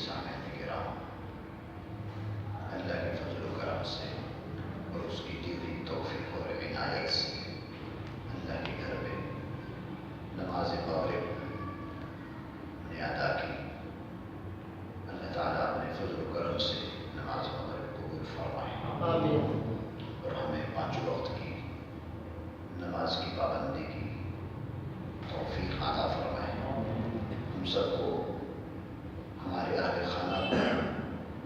سامعین کرام، اللہ کے فضل و کرم سے اور اس کی دی ہوئی توفیق اور عنایت سے اللہ کے گھر میں نماز مغرب نے ادا کی۔ اللہ تعالیٰ اپنے فضل و کرم سے نماز مغرب قبول فرمائے اور ہمیں 5 وقت کی نماز کی پابندی کی توفیق عطا فرمائے۔ ہم سب کو، ہمارے اہل خانہ کو،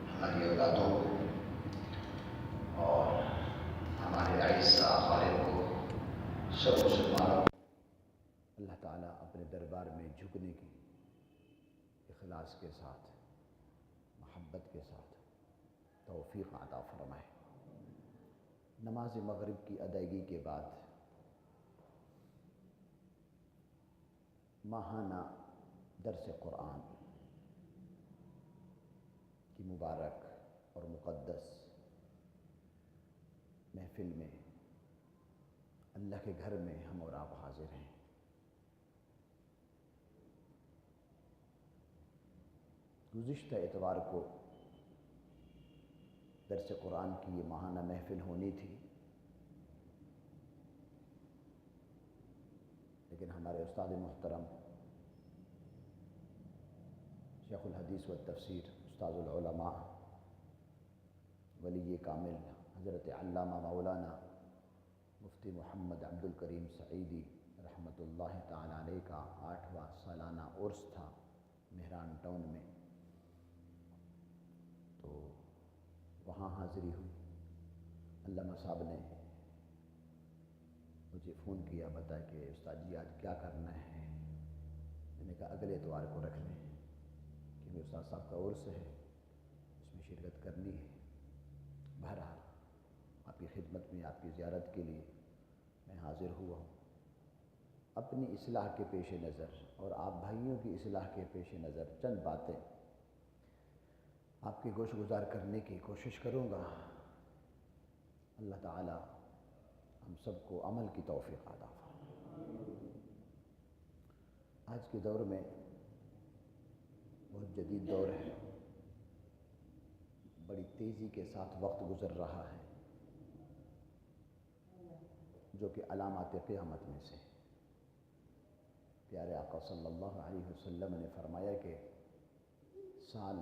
ہماری اولادوں کو اور ہمارے اعزاء اقارب کو، سب مسلمانوں کو اللہ تعالیٰ اپنے دربار میں جھکنے کی اخلاص کے ساتھ، محبت کے ساتھ توفیق عطا فرمائے۔ نماز مغرب کی ادائیگی کے بعد ماہانہ درس قرآن کی مبارک اور مقدس محفل میں اللہ کے گھر میں ہم اور آپ حاضر ہیں۔ گزشتہ اتوار کو درس قرآن کی یہ ماہانہ محفل ہونی تھی، لیکن ہمارے استاد محترم شیخ الحدیث والتفسیر استاد العلماء ولی کامل حضرت علامہ مولانا مفتی محمد عبد الکریم سعیدی رحمۃ اللہ تعالی علیہ کا 8واں سالانہ عرس تھا مہران ٹاؤن میں، تو وہاں حاضری ہوئی۔ علامہ صاحب نے مجھے فون کیا، بتایا کہ استاد جی آج کیا کرنا ہے۔ میں نے کہا اگلے اتوار کو رکھ لیں، کیونکہ استاد صاحب کا عرس ہے، اس میں شرکت کرنی ہے۔ بہرحال آپ کی خدمت میں، آپ کی زیارت کے لیے میں حاضر ہوا ہوں۔ اپنی اصلاح کے پیش نظر اور آپ بھائیوں کی اصلاح کے پیش نظر چند باتیں آپ کی گوش گزار کرنے کی کوشش کروں گا۔ اللہ تعالی ہم سب کو عمل کی توفیق عطا فرمائے۔ آج کے دور میں بہت جدید دور ہے، بڑی تیزی کے ساتھ وقت گزر رہا ہے، جو کہ علامات قیامت میں سے۔ پیارے آقا صلی اللہ علیہ وسلم نے فرمایا کہ سال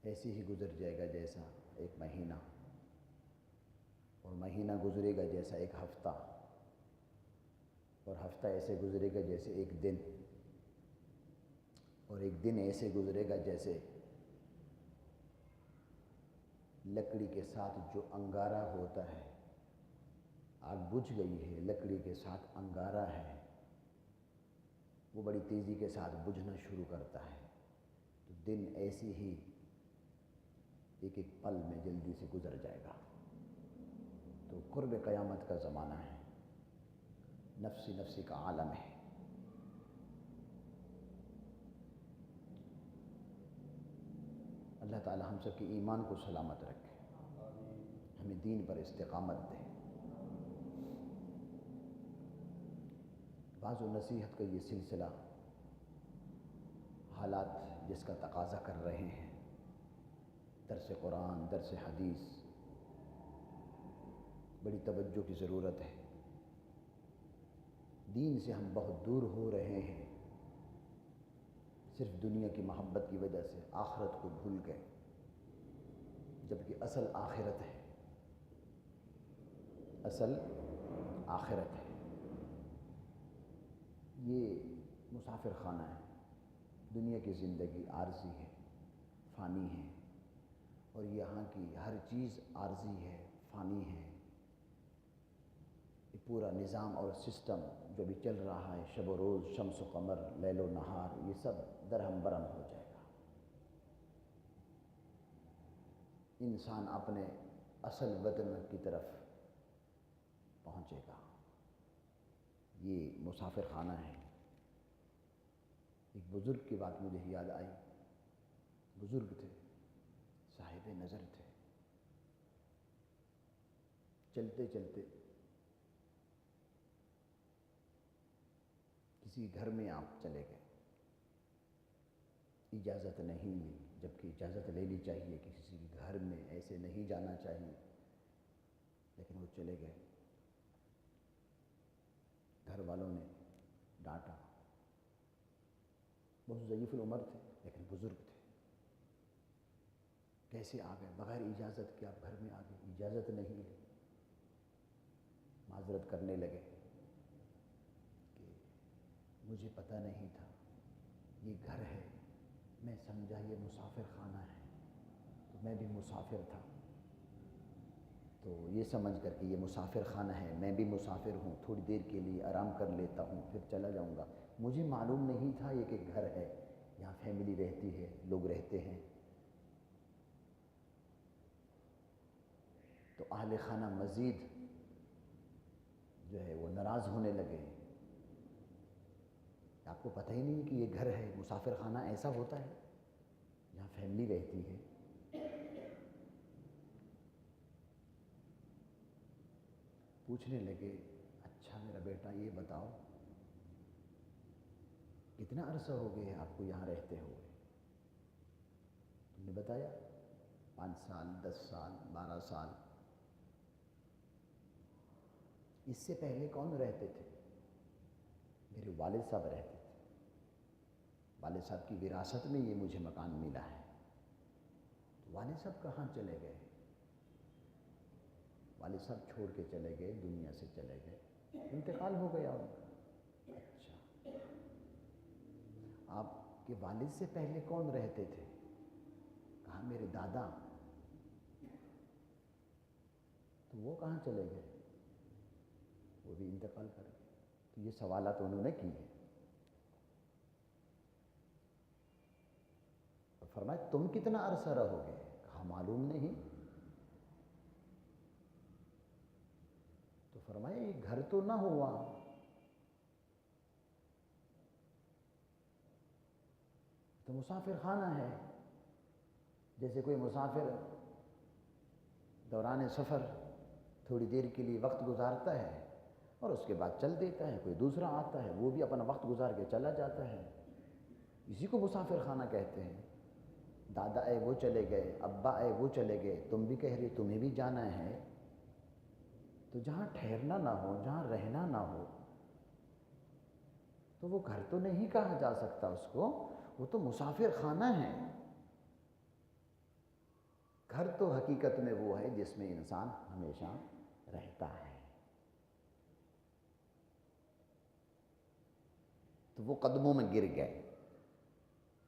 ایسے ہی گزر جائے گا جیسا ایک مہینہ، اور مہینہ گزرے گا جیسا ایک ہفتہ، اور ہفتہ ایسے گزرے گا جیسے ایک دن، اور ایک دن ایسے گزرے گا جیسے لکڑی کے ساتھ جو انگارہ ہوتا ہے، آگ بجھ گئی ہے، لکڑی کے ساتھ انگارہ ہے، وہ بڑی تیزی کے ساتھ بجھنا شروع کرتا ہے، تو دن ایسی ہی ایک ایک پل میں جلدی سے گزر جائے گا۔ تو قرب قیامت کا زمانہ ہے، نفسی نفسی کا عالم ہے۔ اللہ تعالی ہم سب کے ایمان کو سلامت رکھے، ہمیں دین پر استقامت دے۔ بعض و نصیحت کا یہ سلسلہ حالات جس کا تقاضا کر رہے ہیں، درس قرآن، درس حدیث، بڑی توجہ کی ضرورت ہے۔ دین سے ہم بہت دور ہو رہے ہیں، صرف دنیا کی محبت کی وجہ سے آخرت کو بھول گئے، جبکہ اصل آخرت ہے، اصل آخرت ہے۔ یہ مسافر خانہ ہے، دنیا کی زندگی عارضی ہے، فانی ہے، اور یہاں کی ہر چیز عارضی ہے، فانی ہے۔ یہ پورا نظام اور سسٹم جو بھی چل رہا ہے، شب و روز، شمس و قمر، لیل و نہار، یہ سب درہم برہم ہو جائے گا۔ انسان اپنے اصل وطن کی طرف پہنچے گا۔ یہ مسافر خانہ ہے۔ ایک بزرگ کی بات مجھے یاد آئی، بزرگ تھے، صاحب نظر تھے، چلتے چلتے کسی گھر میں آپ چلے گئے، اجازت نہیں لی، جبکہ اجازت لینی چاہیے کہ کسی کے گھر میں ایسے نہیں جانا چاہیے، لیکن وہ چلے گئے۔ گھر والوں نے ڈانٹا، بہت ضعیف العمر تھے لیکن بزرگ تھے، کیسے آ گئے بغیر اجازت کے؟ آپ گھر میں آ گئے، اجازت نہیں لی۔ معذرت کرنے لگے کہ مجھے پتہ نہیں تھا یہ گھر ہے، میں سمجھا یہ مسافر خانہ ہے، تو میں بھی مسافر تھا، تو یہ سمجھ کر کہ یہ مسافر خانہ ہے، میں بھی مسافر ہوں، تھوڑی دیر کے لیے آرام کر لیتا ہوں پھر چلا جاؤں گا، مجھے معلوم نہیں تھا یہ کہ گھر ہے، یہاں فیملی رہتی ہے، لوگ رہتے ہیں۔ تو اہل خانہ مزید جو ہے وہ ناراض ہونے لگے، آپ کو پتہ ہی نہیں کہ یہ گھر ہے، مسافر خانہ ایسا ہوتا ہے یہاں فیملی رہتی ہے۔ پوچھنے لگے، اچھا میرا بیٹا یہ بتاؤ کتنا عرصہ ہو گیا آپ کو یہاں رہتے ہوئے؟ تم نے بتایا 5 سال، 10 سال، 12 سال۔ اس سے پہلے کون رہتے تھے؟ میرے والد صاحب رہتے تھے، والد صاحب کی وراثت میں یہ مجھے مکان ملا ہے۔ تو والد صاحب کہاں چلے گئے؟ والد صاحب چھوڑ کے چلے گئے، دنیا سے چلے گئے، انتقال ہو گیا ان کا۔ اچھا، آپ کے والد سے پہلے کون رہتے تھے؟ کہا میرے دادا۔ تو وہ کہاں چلے گئے؟ وہ بھی انتقال کر گئے۔ تو یہ سوالات انہوں نے کیے۔ فرمایا تم کتنا عرصہ رہو گے؟ کہا معلوم نہیں۔ تو فرمایا یہ گھر تو نہ ہوا، تو مسافر خانہ ہے، جیسے کوئی مسافر دوران سفر تھوڑی دیر کے لیے وقت گزارتا ہے اور اس کے بعد چل دیتا ہے، کوئی دوسرا آتا ہے وہ بھی اپنا وقت گزار کے چلا جاتا ہے، اسی کو مسافر خانہ کہتے ہیں۔ دادا اے وہ چلے گئے، ابا اے وہ چلے گئے، تم بھی کہہ رہے تمہیں بھی جانا ہے، تو جہاں ٹھہرنا نہ ہو، جہاں رہنا نہ ہو، تو وہ گھر تو نہیں کہا جا سکتا اس کو، وہ تو مسافر خانہ ہے۔ گھر تو حقیقت میں وہ ہے جس میں انسان ہمیشہ رہتا ہے۔ تو وہ قدموں میں گر گئے۔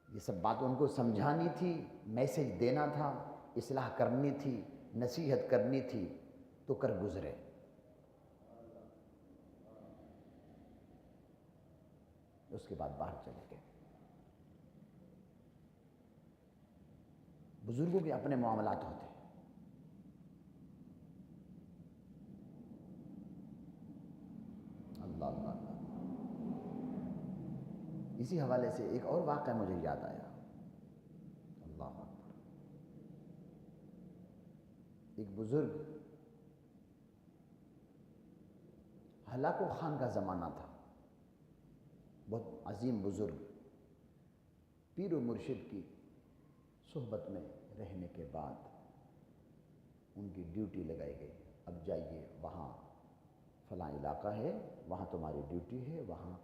یہ سب بات ان کو سمجھانی تھی، میسج دینا تھا، اصلاح کرنی تھی، نصیحت کرنی تھی، تو کر گزرے۔ اس کے بعد باہر چلے گئے۔ بزرگوں کے اپنے معاملات ہوتے ہیں۔ اللہ اللہ اللہ۔ اسی حوالے سے ایک اور واقعہ مجھے یاد آیا۔ اللہ اکبر۔ ایک بزرگ، ہلاکو خان کا زمانہ تھا، بہت عظیم بزرگ، پیر و مرشد کی صحبت میں رہنے کے بعد ان کی ڈیوٹی لگائی گئی، اب جائیے وہاں فلاں علاقہ ہے، وہاں تمہاری ڈیوٹی ہے، وہاں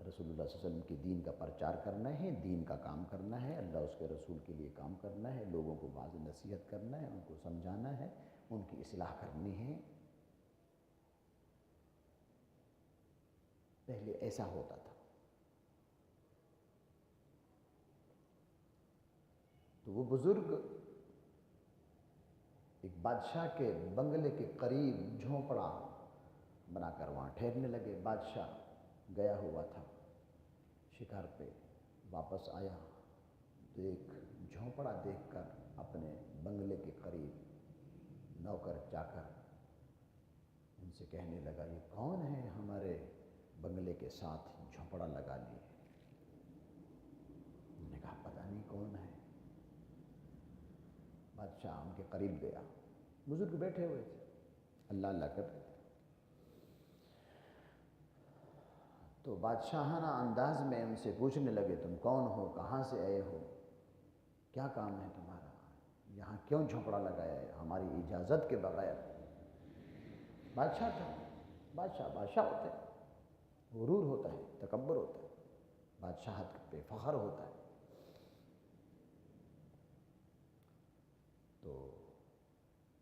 رسول اللہ صلی اللہ علیہ وسلم کے دین کا پرچار کرنا ہے، دین کا کام کرنا ہے، اللہ اس کے رسول کے لیے کام کرنا ہے، لوگوں کو بعض نصیحت کرنا ہے، ان کو سمجھانا ہے، ان کی اصلاح کرنی ہے۔ پہلے ایسا ہوتا تھا۔ تو وہ بزرگ ایک بادشاہ کے بنگلے کے قریب جھونپڑا بنا کر وہاں ٹھہرنے لگے۔ بادشاہ گیا ہوا تھا شکار پہ، واپس آیا تو ایک جھونپڑا دیکھ کر اپنے بنگلے کے قریب نوکر چاکر ان سے کہنے لگا یہ کون ہے ہمارے بنگلے کے ساتھ جھونپڑا لگا لیے؟ انہوں نے کہا پتہ نہیں کون ہے۔ بادشاہ ان کے قریب گیا، بزرگ بیٹھے ہوئے تھے، اللہ اللہ کر رہے تھے۔ تو بادشاہانہ انداز میں ان سے پوچھنے لگے تم کون ہو، کہاں سے آئے ہو؟ کیا کام ہے تمہارا؟ یہاں کیوں جھونپڑا لگایا ہے ہماری اجازت کے بغیر؟ بادشاہ تھا، بادشاہ ہوتے ہیں، غرور ہوتا ہے، تکبر ہوتا ہے، بادشاہت پہ فخر ہوتا ہے۔ تو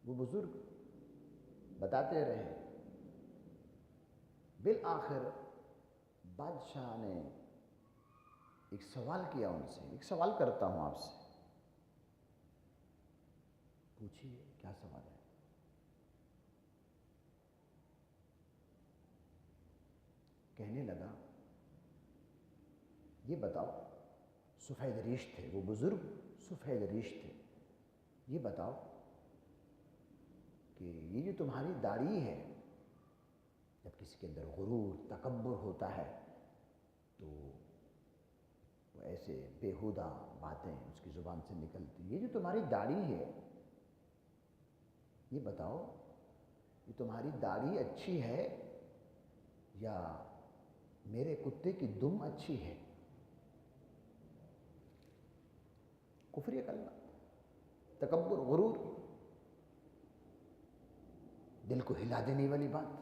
وہ بزرگ بتاتے رہے، بالآخر بادشاہ نے ایک سوال کیا ان سے، ایک سوال کرتا ہوں آپ سے، پوچھیے کیا سوال ہے؟ کہنے لگا، یہ بتاؤ، سفید ریش تھے وہ بزرگ، سفید ریش تھے، یہ بتاؤ کہ یہ جو تمہاری داڑھی ہے، جب کسی کے اندر غرور تکبر ہوتا ہے تو وہ ایسے بیہودہ باتیں اس کی زبان سے نکلتی، یہ جو تمہاری داڑھی ہے، یہ بتاؤ یہ تمہاری داڑھی اچھی ہے یا میرے کتے کی دم اچھی ہے؟ کفر کلمہ، تکبر، غرور، دل کو ہلا دینے والی بات۔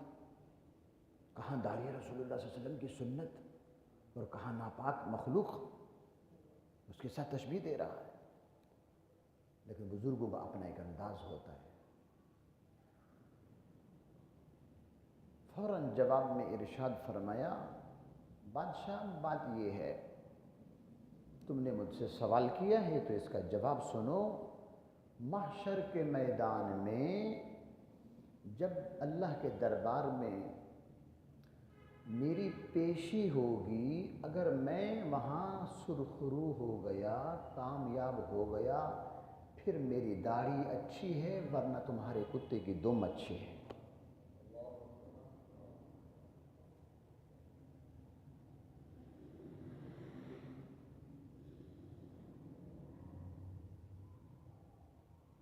کہاں داڑھی رسول اللہ صلی اللہ علیہ وسلم کی سنت اور کہاں ناپاک مخلوق اس کے ساتھ تشبیہ دے رہا ہے۔ لیکن بزرگوں کا اپنا ایک انداز ہوتا ہے۔ فوراً جواب میں ارشاد فرمایا، بادشاہ بات یہ ہے، تم نے مجھ سے سوال کیا ہے تو اس کا جواب سنو۔ محشر کے میدان میں جب اللہ کے دربار میں میری پیشی ہوگی، اگر میں وہاں سرخرو ہو گیا، کامیاب ہو گیا، پھر میری داڑھی اچھی ہے ورنہ تمہارے کتے کی دم اچھی ہے۔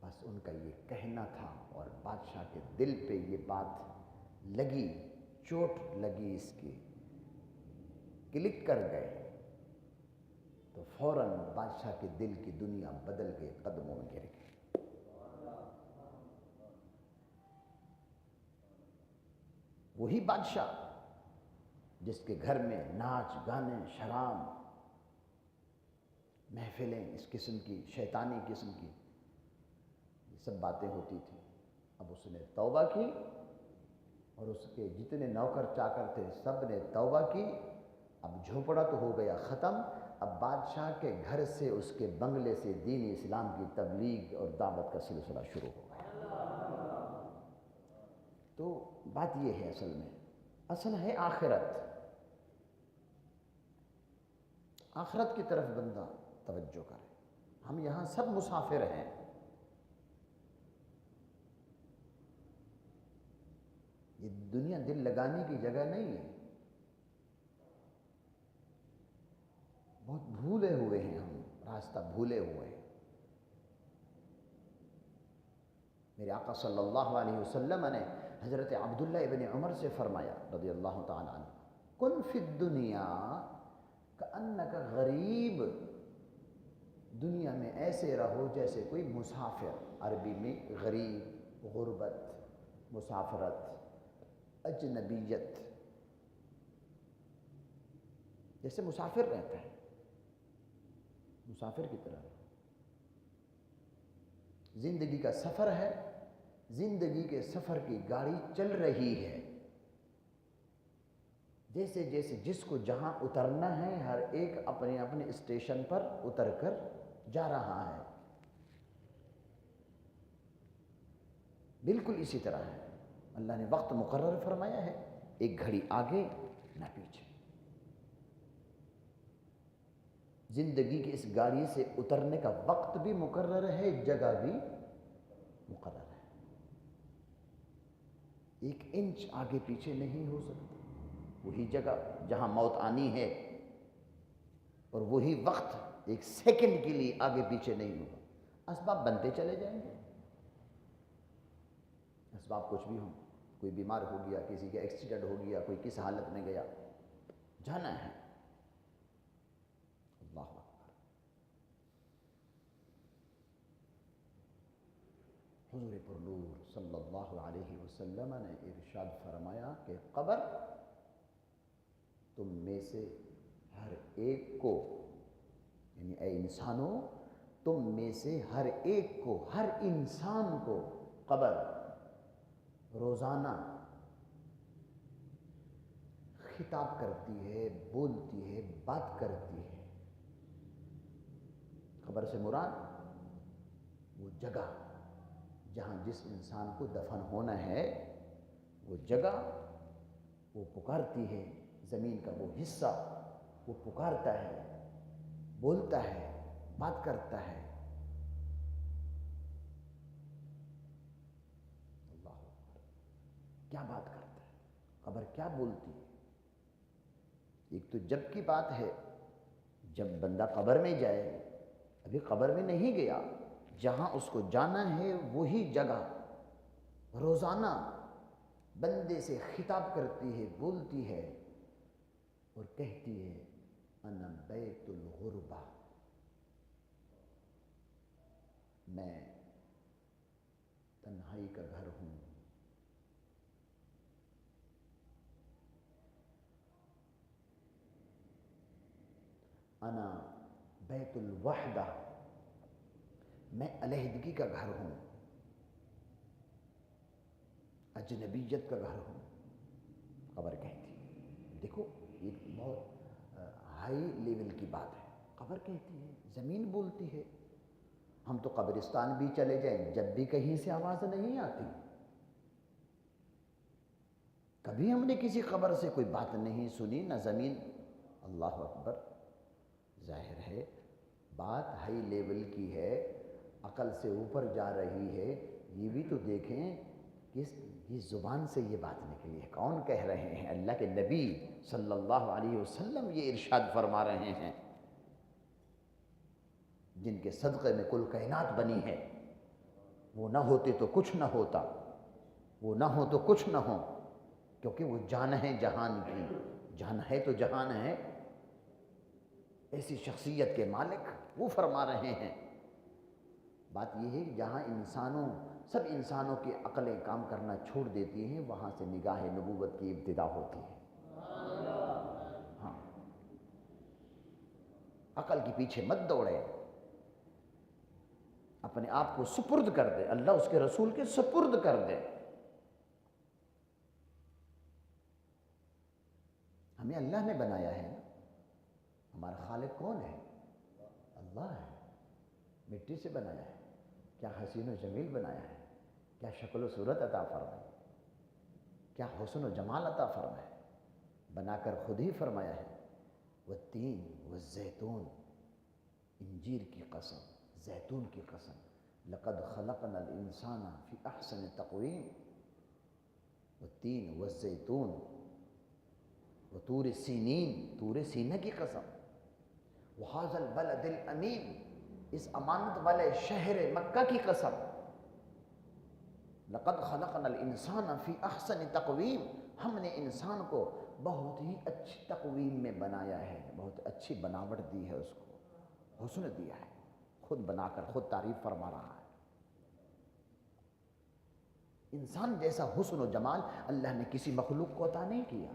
بس ان کا یہ کہنا تھا اور بادشاہ کے دل پہ یہ بات لگی، چوٹ لگی، اس کی کلک کر گئے تو فوراً بادشاہ کے دل کی دنیا بدل گئی، قدموں میں گر گئی۔ وہی بادشاہ جس کے گھر میں ناچ گانے شراب محفلیں اس قسم کی شیطانی قسم کی یہ سب باتیں ہوتی تھیں، اب اس نے توبہ کی اور اس کے جتنے نوکر چاکر تھے سب نے توبہ کی۔ اب جھونپڑا تو ہو گیا ختم، اب بادشاہ کے گھر سے، اس کے بنگلے سے دین اسلام کی تبلیغ اور دعوت کا سلسلہ شروع ہو گیا۔ تو بات یہ ہے، اصل ہے آخرت۔ آخرت کی طرف بندہ توجہ کرے۔ ہم یہاں سب مسافر ہیں، یہ دنیا دل لگانے کی جگہ نہیں ہے۔ بہت بھولے ہوئے ہیں ہم، راستہ بھولے ہوئے ہیں۔ میرے آقا صلی اللہ علیہ وسلم نے حضرت عبداللہ ابن عمر سے فرمایا رضی اللہ تعالی عنہ، کن فی الدنیا کأنک غریب، دنیا میں ایسے رہو جیسے کوئی مسافر۔ عربی میں غریب، غربت، مسافرت، اجنبیت، جیسے مسافر رہتا ہے، مسافر کی طرح۔ زندگی کا سفر ہے، زندگی کے سفر کی گاڑی چل رہی ہے، جیسے جیسے جس کو جہاں اترنا ہے ہر ایک اپنے اپنے اسٹیشن پر اتر کر جا رہا ہے۔ بالکل اسی طرح ہے، اللہ نے وقت مقرر فرمایا ہے، ایک گھڑی آگے نہ پیچھے۔ زندگی کی اس گاڑی سے اترنے کا وقت بھی مقرر ہے، جگہ بھی مقرر ہے۔ ایک انچ آگے پیچھے نہیں ہو سکتا۔ وہی جگہ جہاں موت آنی ہے اور وہی وقت ایک سیکنڈ کے لیے آگے پیچھے نہیں ہوگا۔ اسباب بنتے چلے جائیں گے، اسباب کچھ بھی ہوں، کوئی بیمار ہو گیا، کسی کا ایکسیڈنٹ ہو گیا، کوئی کس حالت میں گیا، جانا ہے۔ اللہ اکبر۔ حضور پر نور صلی اللہ علیہ وسلم نے ارشاد فرمایا کہ قبر تم میں سے ہر ایک کو، یعنی اے انسانوں، تم میں سے ہر ایک کو، ہر انسان کو قبر روزانہ خطاب کرتی ہے، بولتی ہے، بات کرتی ہے۔ قبر سے مراد وہ جگہ جہاں جس انسان کو دفن ہونا ہے، وہ جگہ وہ پکارتی ہے، زمین کا وہ حصہ وہ پکارتا ہے، بولتا ہے، بات کرتا ہے۔ اللہ اکبر، کیا بات کرتا ہے قبر، کیا بولتی ہے؟ ایک تو جب کی بات ہے جب بندہ قبر میں جائے، ابھی قبر میں نہیں گیا، جہاں اس کو جانا ہے وہی جگہ روزانہ بندے سے خطاب کرتی ہے، بولتی ہے اور کہتی ہے انا بیت الغربہ، میں تنہائی کا گھر ہوں۔ انا بیت الوحدہ، میں علیحدگی کا گھر ہوں، اجنبیت کا گھر ہوں، قبر کہتی ہے۔ دیکھو یہ بہت ہائی لیول کی بات ہے۔ قبر کہتی ہے، زمین بولتی ہے۔ ہم تو قبرستان بھی چلے جائیں جب بھی کہیں سے آواز نہیں آتی، کبھی ہم نے کسی قبر سے کوئی بات نہیں سنی، نہ زمین۔ اللہ اکبر، ظاہر ہے بات ہائی لیول کی ہے، عقل سے اوپر جا رہی ہے۔ یہ بھی تو دیکھیں کہ زبان سے یہ بات نکلی ہے، کون کہہ رہے ہیں؟ اللہ کے نبی صلی اللہ علیہ وسلم یہ ارشاد فرما رہے ہیں، جن کے صدقے میں کل کائنات بنی ہے۔ وہ نہ ہوتے تو کچھ نہ ہوتا، وہ نہ ہو تو کچھ نہ ہو، کیونکہ وہ جان ہے جہان کی، جان ہے تو جہان ہے۔ ایسی شخصیت کے مالک وہ فرما رہے ہیں۔ بات یہ ہے کہ جہاں سب انسانوں کی عقلیں کام کرنا چھوڑ دیتی ہیں، وہاں سے نگاہ نبوت کی ابتدا ہوتی ہے۔ ہاں، عقل کے پیچھے مت دوڑے، اپنے آپ کو سپرد کر دے، اللہ اس کے رسول کے سپرد کر دے۔ ہمیں اللہ نے بنایا ہے، ہمارا خالق کون ہے؟ اللہ ہے۔ مٹی سے بنایا ہے، کیا حسین و جمیل بنایا ہے، کیا شکل و صورت عطا فرمائی، کیا حسن و جمال عطا فرمایا، بنا کر خود ہی فرمایا ہے والتین والزیتون، انجیر کی قسم، زیتون کی قسم، لقد خلقنا الانسان فی احسن تقویم، والتین والزیتون وطور سینین، طور سینہ کی قسم، وہذا البلد الامین، اس امانت والے شہر مکہ کی قسم، لقد خلقنا الانسان فی احسن تقویم، ہم نے انسان کو بہت ہی اچھی تقویم میں بنایا ہے، بہت اچھی بناوٹ دی ہے، اس کو حسن دیا ہے، خود بنا کر خود تعریف فرما رہا ہے۔ انسان جیسا حسن و جمال اللہ نے کسی مخلوق کو عطا نہیں کیا۔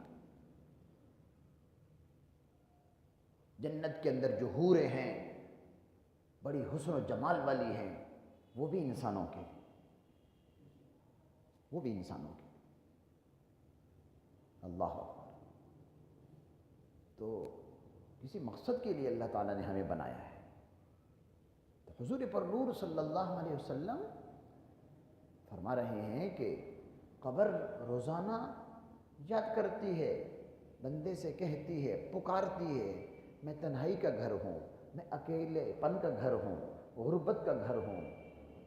جنت کے اندر جو حوریں ہیں بڑی حسن و جمال والی ہیں، وہ بھی انسانوں کے، وہ بھی انسانوں کے۔ اللہ اکبر۔ تو کسی مقصد کے لیے اللہ تعالیٰ نے ہمیں بنایا ہے۔ تو حضور پر نور صلی اللہ علیہ وسلم فرما رہے ہیں کہ قبر روزانہ یاد کرتی ہے، بندے سے کہتی ہے، پکارتی ہے، میں تنہائی کا گھر ہوں، میں اکیلے پن کا گھر ہوں، غربت کا گھر ہوں،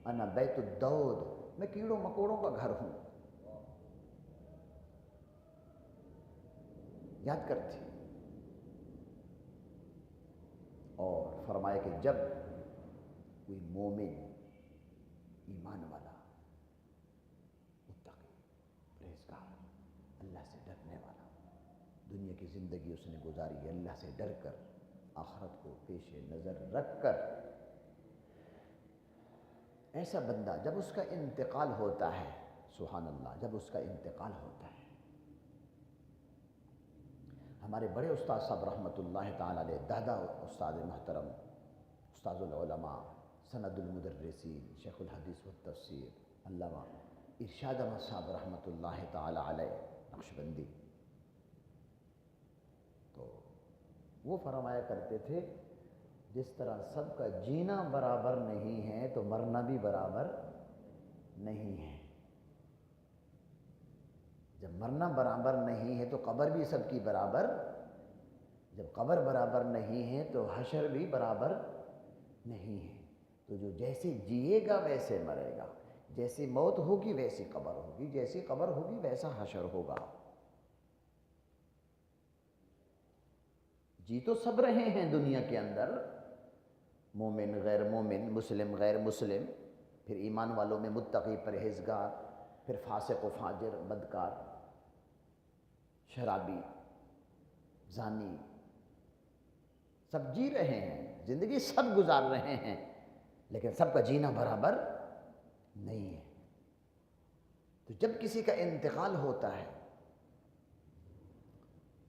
انا بیت الدود، میں کیڑوں مکوڑوں کا گھر ہوں۔ یاد کرتی اور فرمایا کہ جب کوئی مومن، ایمان والا، متقی، پرہیزگار، اللہ سے ڈرنے والا، دنیا کی زندگی اس نے گزاری ہے اللہ سے ڈر کر، آخرت کو پیش نظر رکھ کر، ایسا بندہ جب اس کا انتقال ہوتا ہے، سبحان اللہ، جب اس کا انتقال ہوتا ہے، ہمارے بڑے استاد صاحب رحمۃ اللہ تعالی علیہ، دادا استاد محترم، استاد العلماء، سند المدرسین، شیخ الحدیث والتفسیر، علامہ ارشاد احمد صاحب رحمۃ اللہ تعالی علیہ نقشبندی، تو وہ فرمایا کرتے تھے جس طرح سب کا جینا برابر نہیں ہے تو مرنا بھی برابر نہیں ہے۔ جب مرنا برابر نہیں ہے تو قبر بھی سب کی برابر، جب قبر برابر نہیں ہے تو حشر بھی برابر نہیں ہے۔ تو جو جیسے جیے گا ویسے مرے گا، جیسی موت ہوگی ویسی قبر ہوگی، جیسی قبر ہوگی ویسا حشر ہوگا۔ جی تو سب رہے ہیں دنیا کے اندر، مومن غیر مومن، مسلم غیر مسلم، پھر ایمان والوں میں متقی پرہیزگار، پھر فاسق و فاجر بدکار، شرابی، زانی، سب جی رہے ہیں، زندگی سب گزار رہے ہیں، لیکن سب کا جینا برابر نہیں ہے۔ تو جب کسی کا انتقال ہوتا ہے،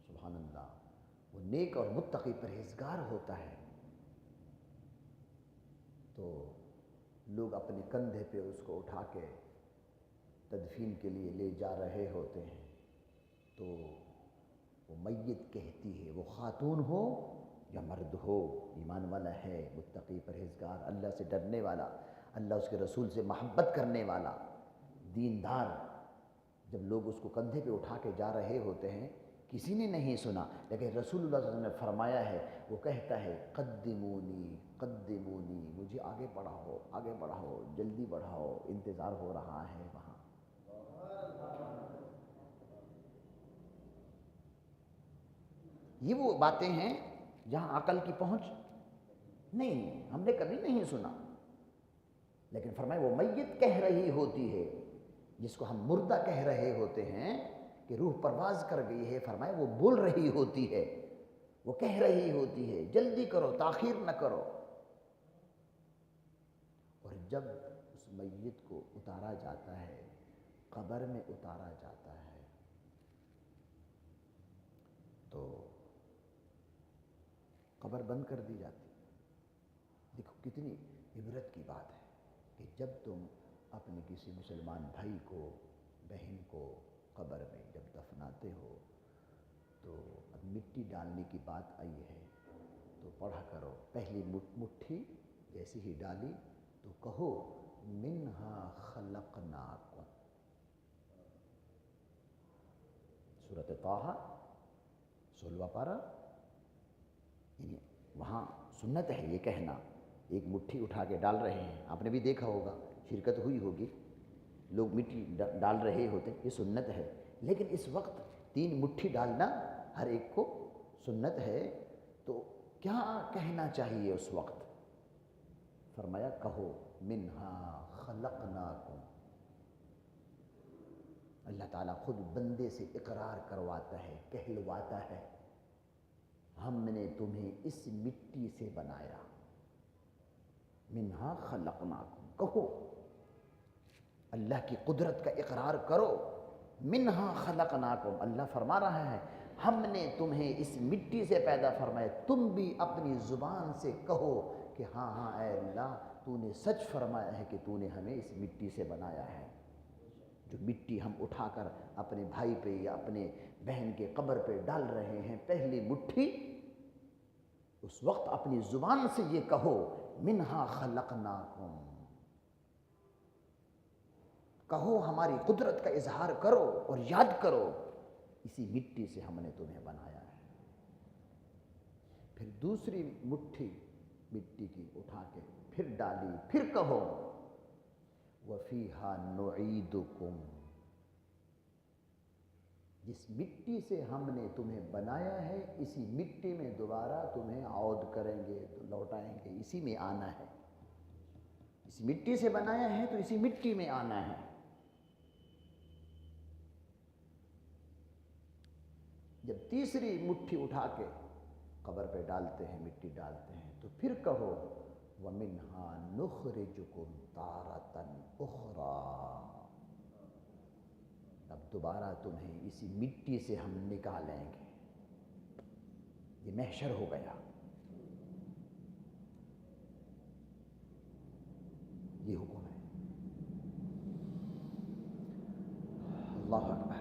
سبحان اللہ، وہ نیک اور متقی پرہیزگار ہوتا ہے، تو لوگ اپنے کندھے پہ اس کو اٹھا کے تدفین کے لیے لے جا رہے ہوتے ہیں، تو وہ میت کہتی ہے، وہ خاتون ہو یا مرد ہو، ایمان والا ہے، متقی پرہیزگار، اللہ سے ڈرنے والا، اللہ اس کے رسول سے محبت کرنے والا، دیندار، جب لوگ اس کو کندھے پہ اٹھا کے جا رہے ہوتے ہیں، کسی نے نہیں سنا، لیکن رسول اللہ صلی اللہ علیہ وسلم نے فرمایا ہے، وہ کہتا ہے قدمونی قدمونی، مجھے آگے بڑھاؤ، آگے بڑھاؤ، جلدی بڑھاؤ، انتظار ہو رہا ہے وہاں۔ یہ وہ باتیں ہیں جہاں عقل کی پہنچ نہیں، ہم نے کبھی نہیں سنا، لیکن فرمایا وہ میت کہہ رہی ہوتی ہے، جس کو ہم مردہ کہہ رہے ہوتے ہیں کہ روح پرواز کر گئی ہے، فرمایا وہ بول رہی ہوتی ہے، وہ کہہ رہی ہوتی ہے، جلدی کرو، تاخیر نہ کرو۔ اور جب اس میت کو اتارا جاتا ہے، قبر میں اتارا جاتا ہے، تو قبر بند کر دی جاتی۔ دیکھو کتنی عبرت کی بات ہے کہ جب تم اپنے کسی مسلمان بھائی کو، بہن کو قبر میں جب دفناتے ہو، تو اب مٹی ڈالنے کی بات آئی ہے، تو پڑھا کرو، پہلی مٹھی جیسے ہی ڈالی تو کہو منہا خلقناکم، سورۃ طٰہٰ 16واں پارہ، یعنی وہاں سنت ہے یہ کہنا، ایک مٹھی اٹھا کے ڈال رہے ہیں، آپ نے بھی دیکھا ہوگا، شرکت ہوئی ہوگی، لوگ مٹی ڈال رہے ہوتے، یہ سنت ہے، لیکن اس وقت 3 مٹھی ڈالنا ہر ایک کو سنت ہے، تو کیا کہنا چاہیے اس وقت؟ فرمایا کہو منہا خلقناکم۔ اللہ تعالیٰ خود بندے سے اقرار کرواتا ہے، کہلواتا ہے، ہم نے تمہیں اس مٹی سے بنایا، منہا خلقناکم، کہو، اللہ کی قدرت کا اقرار کرو، منہا خلقناکم، اللہ فرما رہا ہے ہم نے تمہیں اس مٹی سے پیدا فرمایا، تم بھی اپنی زبان سے کہو کہ ہاں ہاں اے اللہ، تو نے سچ فرمایا ہے کہ تو نے ہمیں اس مٹی سے بنایا ہے۔ جو مٹی ہم اٹھا کر اپنے بھائی پہ یا اپنے بہن کے قبر پہ ڈال رہے ہیں، پہلی مٹھی، اس وقت اپنی زبان سے یہ کہو منہا خلقناکم، کہو، ہماری قدرت کا اظہار کرو اور یاد کرو، اسی مٹی سے ہم نے تمہیں بنایا ہے۔ پھر دوسری مٹھی مٹی کی اٹھا کے پھر ڈالی، پھر کہو وَفِيهَا نُعِيدُكُمْ، جس مٹی سے ہم نے تمہیں بنایا ہے اسی مٹی میں دوبارہ تمہیں عود کریں گے، تو لوٹائیں گے، اسی میں آنا ہے، اس مٹی سے بنایا ہے تو اسی مٹی میں آنا ہے۔ جب تیسری مٹھی اٹھا کے قبر پہ ڈالتے ہیں، مٹی ڈالتے ہیں، تو پھر کہو وَمِنْهَا نُخْرِجُكُمْ تَارَةً أُخْرَى، اب دوبارہ تمہیں اسی مٹی سے ہم نکالیں گے. یہ محشر ہو گیا. یہ حکم ہے. اللہ اکبر.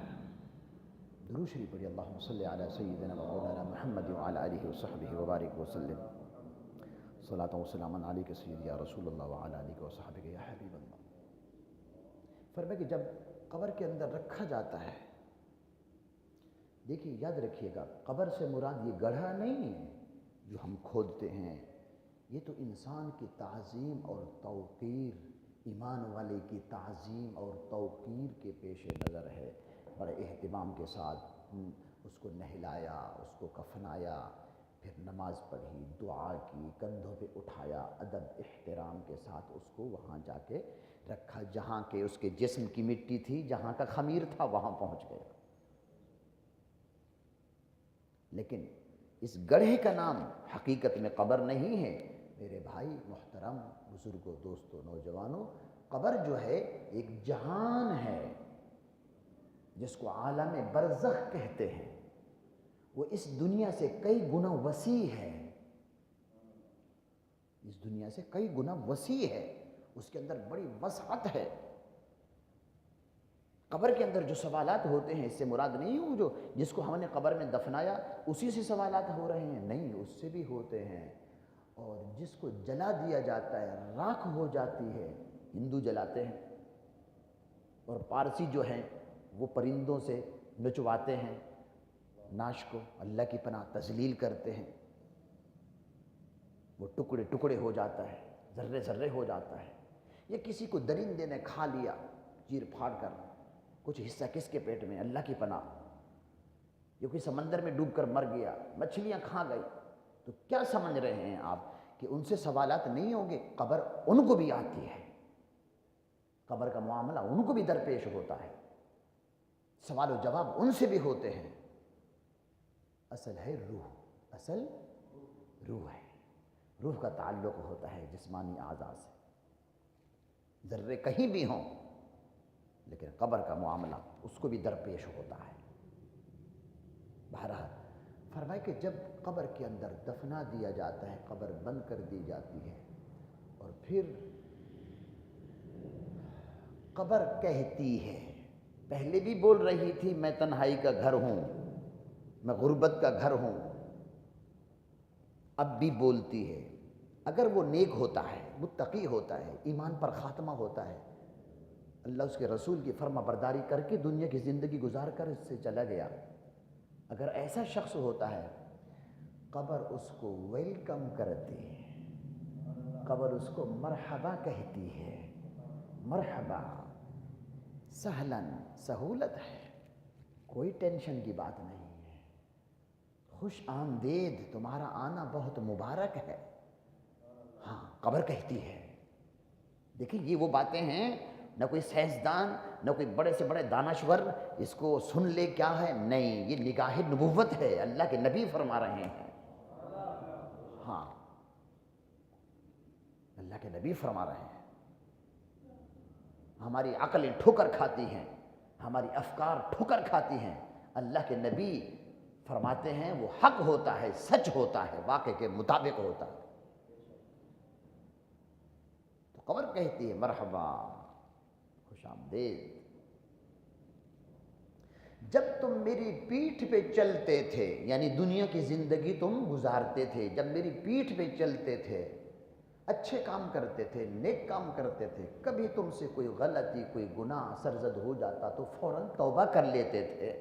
درود شریف پڑھی. اللہم صلی علی سیدنا و مولانا محمد وعلی آلہ وصحبہ وبارک وسلم. صلاۃ و سلام علیک سیدی یا رسول اللہ وعلی آلہ وصحبہ یا حبیب اللہ. فرمایا کہ جب قبر کے اندر رکھا جاتا ہے، دیکھیے یاد رکھیے گا، قبر سے مراد یہ گڑھا نہیں ہے جو ہم کھودتے ہیں. یہ تو انسان کی تعظیم اور توقیر، ایمان والے کی تعظیم اور توقیر کے پیش نظر ہے. بڑے اہتمام کے ساتھ اس کو نہلایا، اس کو کفنایا، پھر نماز پڑھی، دعا کی، کندھوں پہ اٹھایا، ادب احترام کے ساتھ اس کو وہاں جا کے رکھا جہاں کہ اس کے جسم کی مٹی تھی، جہاں کا خمیر تھا وہاں پہنچ گیا. لیکن اس گڑھے کا نام حقیقت میں قبر نہیں ہے. میرے بھائی محترم، بزرگوں، دوستوں، نوجوانوں، قبر جو ہے ایک جہان ہے جس کو عالم برزخ کہتے ہیں. وہ اس دنیا سے کئی گنا وسیع ہے. اس دنیا سے کئی گنا وسیع ہے. اس کے اندر بڑی وسعت ہے. قبر کے اندر جو سوالات ہوتے ہیں، اس سے مراد نہیں ہوں جو جس کو ہم نے قبر میں دفنایا اسی سے سوالات ہو رہے ہیں، نہیں، اس سے بھی ہوتے ہیں. اور جس کو جلا دیا جاتا ہے، راکھ ہو جاتی ہے. ہندو جلاتے ہیں اور پارسی جو ہیں وہ پرندوں سے نچواتے ہیں ناش کو، اللہ کی پناہ تذلیل کرتے ہیں. وہ ٹکڑے ٹکڑے ہو جاتا ہے، ذرے ذرے ہو جاتا ہے. یا کسی کو درندے نے کھا لیا چیر پھاڑ کر، کچھ حصہ کس کے پیٹ میں، اللہ کی پناہ. یا کوئی سمندر میں ڈوب کر مر گیا، مچھلیاں کھا گئی. تو کیا سمجھ رہے ہیں آپ کہ ان سے سوالات نہیں ہوں گے؟ قبر ان کو بھی آتی ہے. قبر کا معاملہ ان کو بھی درپیش ہوتا ہے. سوال و جواب ان سے بھی ہوتے ہیں. اصل ہے روح، اصل روح ہے. روح کا تعلق ہوتا ہے جسمانی اعضاء سے. ذرے کہیں بھی ہوں، لیکن قبر کا معاملہ اس کو بھی درپیش ہوتا ہے. بہرحال فرمایا کہ جب قبر کے اندر دفنا دیا جاتا ہے، قبر بند کر دی جاتی ہے، اور پھر قبر کہتی ہے، پہلے بھی بول رہی تھی میں تنہائی کا گھر ہوں، میں غربت کا گھر ہوں، اب بھی بولتی ہے. اگر وہ نیک ہوتا ہے، متقی ہوتا ہے، ایمان پر خاتمہ ہوتا ہے، اللہ اس کے رسول کی فرما برداری کر کے دنیا کی زندگی گزار کر اس سے چلا گیا، اگر ایسا شخص ہوتا ہے، قبر اس کو ویلکم کرتی ہے. قبر اس کو مرحبا کہتی ہے. مرحبا، سہلاً، سہولت ہے، کوئی ٹینشن کی بات نہیں ہے. خوش آمدید، تمہارا آنا بہت مبارک ہے. ہاں، قبر کہتی ہے. دیکھیں یہ وہ باتیں ہیں، نہ کوئی سائنسدان، نہ کوئی بڑے سے بڑے دانشور اس کو سن لے کیا ہے، نہیں، یہ نگاہ نبوت ہے، اللہ کے نبی فرما رہے ہیں. ہاں، اللہ کے نبی فرما رہے ہیں. ہماری عقلیں ٹھوکر کھاتی ہیں، ہماری افکار ٹھوکر کھاتی ہیں. اللہ کے نبی فرماتے ہیں وہ حق ہوتا ہے، سچ ہوتا ہے، واقع کے مطابق ہوتا ہے. تو قبر کہتی ہے مرحبا، خوش آمدید. جب تم میری پیٹھ پہ چلتے تھے، یعنی دنیا کی زندگی تم گزارتے تھے، جب میری پیٹھ پہ چلتے تھے، اچھے کام کرتے تھے، نیک کام کرتے تھے، کبھی تم سے کوئی غلطی، کوئی گناہ سرزد ہو جاتا تو فوراً توبہ کر لیتے تھے.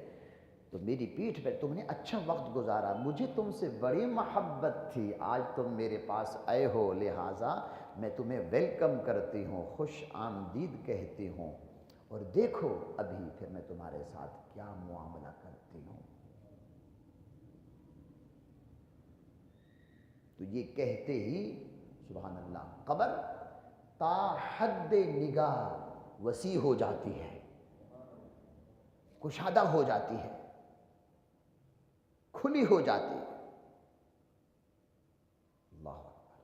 تو میری پیٹھ پہ تم نے اچھا وقت گزارا، مجھے تم سے بڑی محبت تھی. آج تم میرے پاس آئے ہو، لہٰذا میں تمہیں ویلکم کرتی ہوں، خوش آمدید کہتی ہوں. اور دیکھو ابھی پھر میں تمہارے ساتھ کیا معاملہ کرتی ہوں. تو یہ کہتے ہی سبحان اللہ قبر تا حد نگاہ وسیع ہو جاتی ہے، کشادہ ہو جاتی ہے، کھلی ہو جاتی ہے. اللہ اکبر.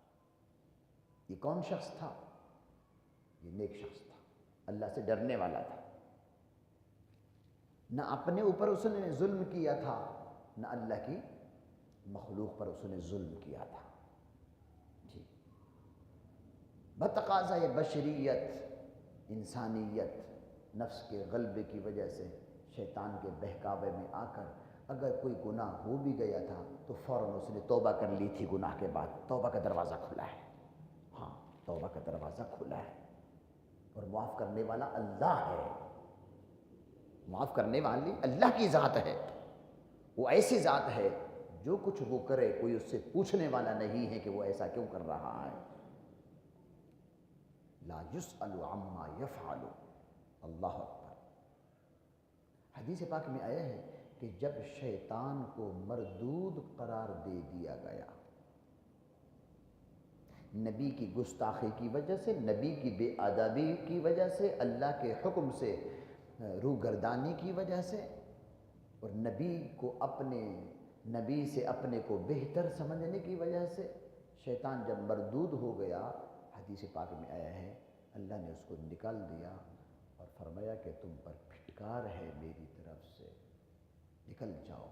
یہ کون شخص تھا؟ یہ نیک شخص تھا، اللہ سے ڈرنے والا تھا، نہ اپنے اوپر اس نے ظلم کیا تھا، نہ اللہ کی مخلوق پر اس نے ظلم کیا تھا۔ جی، بتقاضۂ بشریت، انسانیت، نفس کے غلبے کی وجہ سے شیطان کے بہکاوے میں آ کر اگر کوئی گناہ ہو بھی گیا تھا تو فوراً اس نے توبہ کر لی تھی گناہ کے بعد۔ توبہ کا دروازہ کھلا ہے، ہاں توبہ کا دروازہ کھلا ہے، اور معاف کرنے والا اللہ ہے۔ معاف کرنے والی اللہ کی ذات ہے، وہ ایسی ذات ہے جو کچھ وہ کرے کوئی اس سے پوچھنے والا نہیں ہے کہ وہ ایسا کیوں کر رہا ہے۔ لا یسأل عما یفعل، اللہ اکبر۔ حدیث پاک میں آیا ہے کہ جب شیطان کو مردود قرار دے دیا گیا، نبی کی گستاخی کی وجہ سے، نبی کی بے ادبی کی وجہ سے، اللہ کے حکم سے روگردانی کی وجہ سے، اور نبی سے اپنے کو بہتر سمجھنے کی وجہ سے، شیطان جب مردود ہو گیا، حدیث پاک میں آیا ہے اللہ نے اس کو نکال دیا اور فرمایا کہ تم پر پھٹکار ہے میری طرف سے، نکل جاؤ۔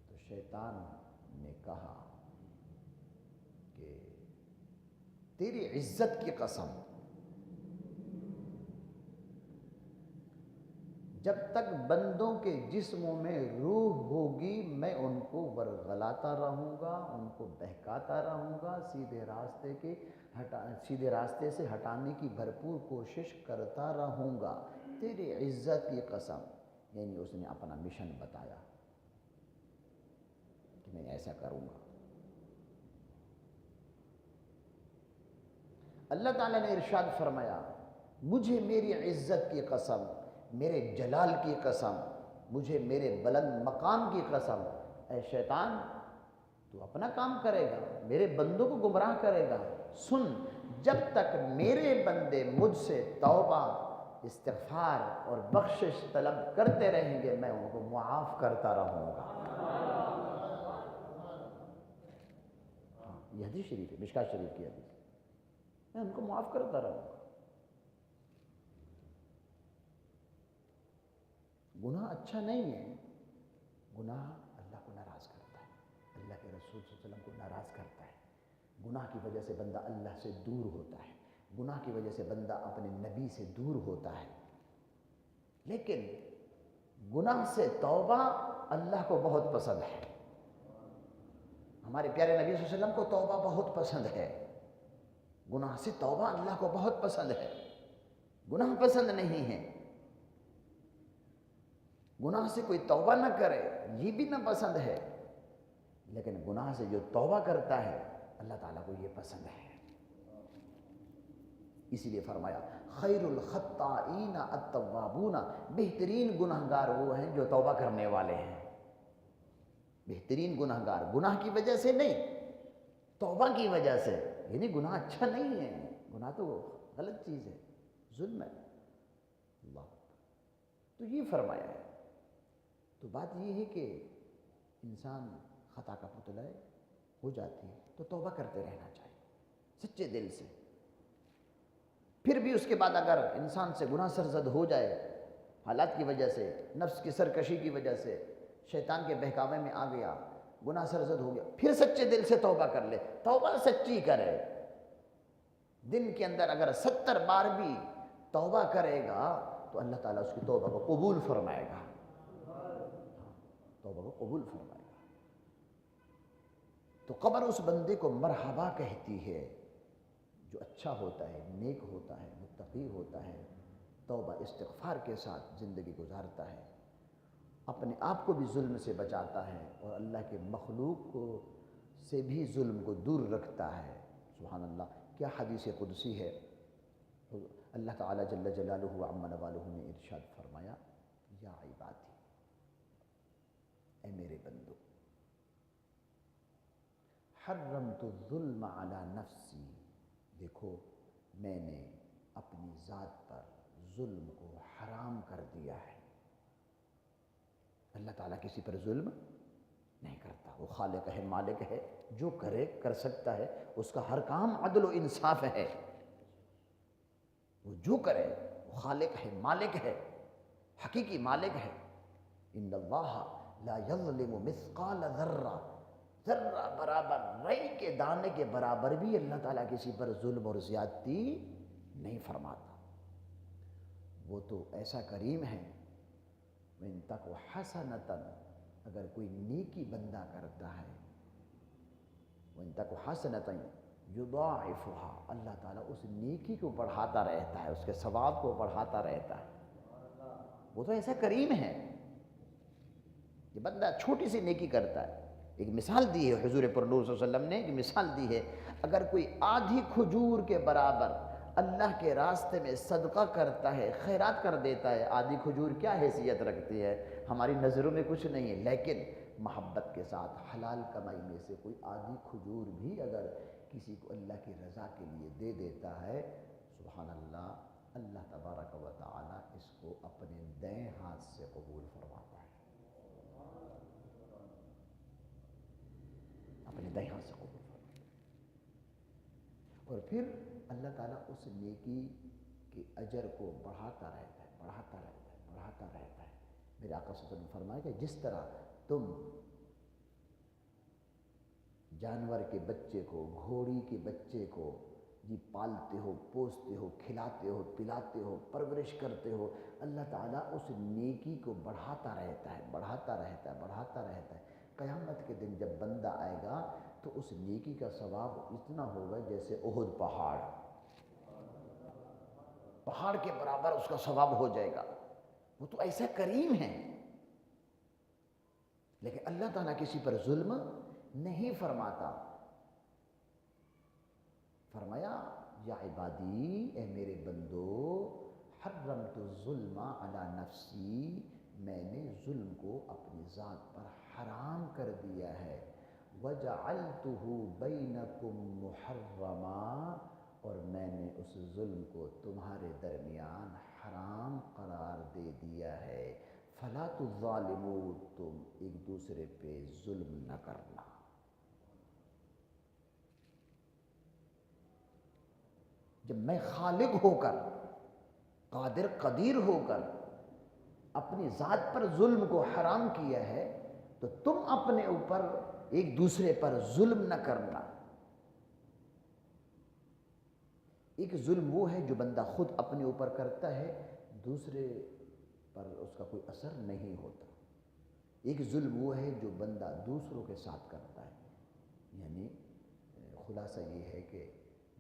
تو شیطان نے کہا کہ تیری عزت کی قسم، جب تک بندوں کے جسموں میں روح ہوگی میں ان کو ورغلاتا رہوں گا، ان کو بہکاتا رہوں گا، سیدھے راستے سے ہٹانے کی بھرپور کوشش کرتا رہوں گا، تیری عزت کی قسم۔ یعنی اس نے اپنا مشن بتایا کہ میں ایسا کروں گا۔ اللہ تعالیٰ نے ارشاد فرمایا، مجھے میری عزت کی قسم، میرے جلال کی قسم، مجھے میرے بلند مقام کی قسم، اے شیطان تو اپنا کام کرے گا، میرے بندوں کو گمراہ کرے گا۔ سن، جب تک میرے بندے مجھ سے توبہ، استغفار اور بخشش طلب کرتے رہیں گے میں ان کو معاف کرتا رہوں گا۔ ہاں، یہ حدیث شریف ہے، مشکوٰۃ شریف کی حدیث، میں ان کو معاف کرتا رہوں گا۔ گناہ اچھا نہیں ہے، گناہ اللہ کو ناراض کرتا ہے، اللہ کے رسول صلی اللہ علیہ وسلم کو ناراض کرتا ہے۔ گناہ کی وجہ سے بندہ اللہ سے دور ہوتا ہے، گناہ کی وجہ سے بندہ اپنے نبی سے دور ہوتا ہے۔ لیکن گناہ سے توبہ اللہ کو بہت پسند ہے، ہمارے پیارے نبی صلی اللہ علیہ وسلم کو توبہ بہت پسند ہے۔ گناہ سے توبہ اللہ کو بہت پسند ہے، گناہ پسند نہیں ہے۔ گناہ سے کوئی توبہ نہ کرے یہ بھی ناپسند ہے، لیکن گناہ سے جو توبہ کرتا ہے اللہ تعالیٰ کو یہ پسند ہے۔ اسی لیے فرمایا خیر الخطائین التوابون، بہترین گناہگار وہ ہیں جو توبہ کرنے والے ہیں۔ بہترین گناہگار گناہ کی وجہ سے نہیں، توبہ کی وجہ سے۔ یعنی گناہ اچھا نہیں ہے، گناہ تو غلط چیز ہے، ظلم ہے۔ اللہ تو یہ فرمایا ہے۔ تو بات یہ ہے کہ انسان خطا کا پتلا ہو جاتی ہے تو توبہ کرتے رہنا چاہیے سچے دل سے۔ پھر بھی اس کے بعد اگر انسان سے گناہ سرزد ہو جائے، حالات کی وجہ سے، نفس کی سرکشی کی وجہ سے، شیطان کے بہکاوے میں آ گیا، گناہ سرزد ہو گیا، پھر سچے دل سے توبہ کر لے، توبہ سچی کرے۔ دن کے اندر اگر 70 بار بھی توبہ کرے گا تو اللہ تعالیٰ اس کی توبہ کو قبول فرمائے گا، توبہ کو قبول فرمائے گا۔ تو قبر اس بندے کو مرحبا کہتی ہے جو اچھا ہوتا ہے، نیک ہوتا ہے، متقی ہوتا ہے، توبہ استغفار کے ساتھ زندگی گزارتا ہے، اپنے آپ کو بھی ظلم سے بچاتا ہے اور اللہ کے مخلوق کو سے بھی ظلم کو دور رکھتا ہے۔ سبحان اللہ، کیا حدیث قدسی ہے۔ اللہ تعالیٰ جل جلالہ عم نوالہ نے ارشاد فرمایا، یا عبادی، اے میرے بندو، حرمت الظلم علی نفسی، دیکھو میں نے اپنی ذات پر ظلم کو حرام کر دیا ہے۔ اللہ تعالیٰ کسی پر ظلم نہیں کرتا، وہ خالق ہے، مالک ہے، جو کرے کر سکتا ہے، اس کا ہر کام عدل و انصاف ہے، وہ جو کرے وہ خالق ہے، مالک ہے، حقیقی مالک ہے۔ ان اللہ لا یظلم مثقال ذرہ، ذرہ برابر، رئی کے دانے کے برابر بھی اللہ تعالیٰ کسی پر ظلم اور زیادتی نہیں فرماتا۔ وہ تو ایسا کریم ہے، وَإِن تَكُ حَسَنَةً، اگر کوئی نیکی بندہ کرتا ہے، وَإِن تَكُ حَسَنَةً يُضَاعِفُهَا، اللہ تعالیٰ اس نیکی کو بڑھاتا رہتا ہے، اس کے ثواب کو بڑھاتا رہتا ہے۔ وہ تو ایسا کریم ہے کہ بندہ چھوٹی سی نیکی کرتا ہے۔ ایک مثال دی ہے حضور پر نور صلی اللہ علیہ وسلم نے، ایک مثال دی ہے، اگر کوئی آدھی کھجور کے برابر اللہ کے راستے میں صدقہ کرتا ہے، خیرات کر دیتا ہے، آدھی کھجور کیا حیثیت رکھتی ہے، ہماری نظروں میں کچھ نہیں ہے، لیکن محبت کے ساتھ حلال کمائی میں سے کوئی آدھی کھجور بھی اگر کسی کو اللہ کی رضا کے لیے دے دیتا ہے، سبحان اللہ، اللہ تبارک و تعالی اس کو اپنے دائیں ہاتھ سے قبول فرماتا ہے، اپنے دائیں ہاتھ سے قبول فرماتا ہے۔ اور پھر اللہ تعالیٰ اس نیکی کے اجر کو بڑھاتا رہتا ہے، بڑھاتا رہتا ہے، بڑھاتا رہتا ہے۔ میرے آقا صلی اللہ علیہ وسلم نے فرمایا کہ جس طرح تم جانور کے بچے کو، گھوڑی کے بچے کو پالتے ہو، پوستے ہو، کھلاتے ہو، پلاتے ہو، پرورش کرتے ہو، اللہ تعالیٰ اس نیکی کو بڑھاتا رہتا ہے، بڑھاتا رہتا ہے، بڑھاتا رہتا ہے۔ قیامت کے دن جب بندہ آئے گا تو اس نیکی کا ثواب اتنا ہوگا جیسے احد پہاڑ کے برابر اس کا ثواب ہو جائے گا۔ وہ تو ایسا کریم ہے، لیکن اللہ تعالیٰ کسی پر ظلم نہیں فرماتا۔ فرمایا یا عبادی، اے میرے بندو، حرمت الظلم علی نفسی، میں نے ظلم کو اپنی ذات پر حرام کر دیا ہے، وجعلتہ بینکم محرما، اور میں نے اس ظلم کو تمہارے درمیان حرام قرار دے دیا ہے، فلا تظالموا، تم ایک دوسرے پہ ظلم نہ کرنا۔ جب میں خالق ہو کر، قادر قدیر ہو کر اپنی ذات پر ظلم کو حرام کیا ہے تو تم اپنے اوپر ایک دوسرے پر ظلم نہ کرنا۔ ایک ظلم وہ ہے جو بندہ خود اپنے اوپر کرتا ہے، دوسرے پر اس کا کوئی اثر نہیں ہوتا۔ ایک ظلم وہ ہے جو بندہ دوسروں کے ساتھ کرتا ہے، یعنی خلاصہ یہ ہے کہ